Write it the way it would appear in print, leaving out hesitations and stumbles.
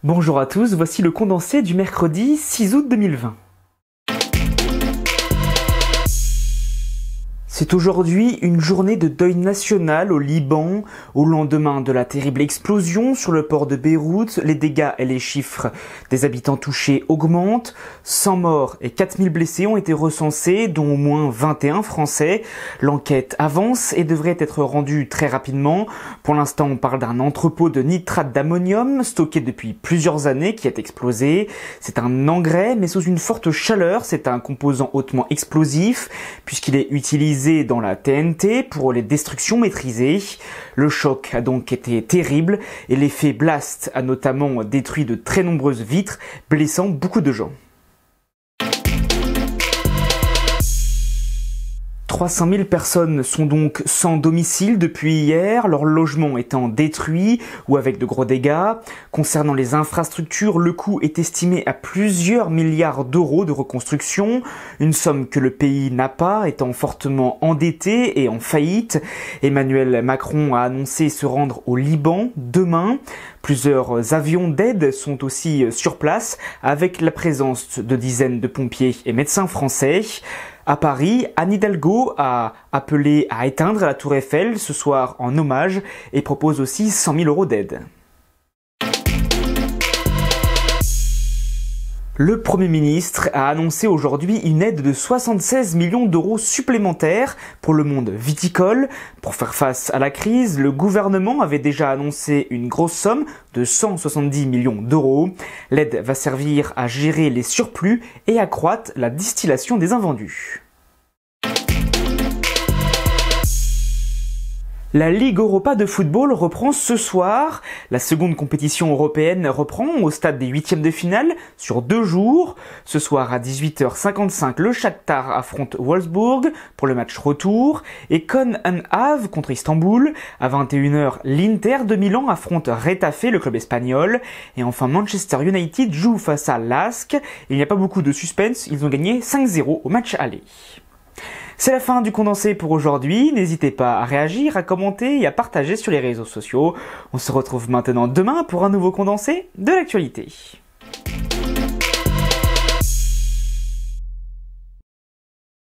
Bonjour à tous, voici le condensé du mercredi 6 août 2020. C'est aujourd'hui une journée de deuil national au Liban. Au lendemain de la terrible explosion sur le port de Beyrouth, les dégâts et les chiffres des habitants touchés augmentent. 100 morts et 4000 blessés ont été recensés, dont au moins 21 Français. L'enquête avance et devrait être rendue très rapidement. Pour l'instant, on parle d'un entrepôt de nitrate d'ammonium stocké depuis plusieurs années qui a explosé. C'est un engrais, mais sous une forte chaleur. C'est un composant hautement explosif puisqu'il est utilisé dans la TNT pour les destructions maîtrisées. Le choc a donc été terrible et l'effet blast a notamment détruit de très nombreuses vitres, blessant beaucoup de gens. 300 000 personnes sont donc sans domicile depuis hier, leur logement étant détruit ou avec de gros dégâts. Concernant les infrastructures, le coût est estimé à plusieurs milliards d'euros de reconstruction, une somme que le pays n'a pas, étant fortement endetté et en faillite. Emmanuel Macron a annoncé se rendre au Liban demain. Plusieurs avions d'aide sont aussi sur place, avec la présence de dizaines de pompiers et médecins français. À Paris, Anne Hidalgo a appelé à éteindre la tour Eiffel ce soir en hommage et propose aussi 100 000 euros d'aide. Le Premier ministre a annoncé aujourd'hui une aide de 76 millions d'euros supplémentaires pour le monde viticole. Pour faire face à la crise, le gouvernement avait déjà annoncé une grosse somme de 170 millions d'euros. L'aide va servir à gérer les surplus et accroître la distillation des invendus. La Ligue Europa de football reprend ce soir. La seconde compétition européenne reprend au stade des huitièmes de finale sur 2 jours. Ce soir à 18h55, le Shakhtar affronte Wolfsburg pour le match retour et Kopenhague contre Istanbul. À 21h, l'Inter de Milan affronte Retafe, le club espagnol. Et enfin, Manchester United joue face à Lask. Il n'y a pas beaucoup de suspense, ils ont gagné 5-0 au match aller. C'est la fin du condensé pour aujourd'hui. N'hésitez pas à réagir, à commenter et à partager sur les réseaux sociaux. On se retrouve maintenant demain pour un nouveau condensé de l'actualité.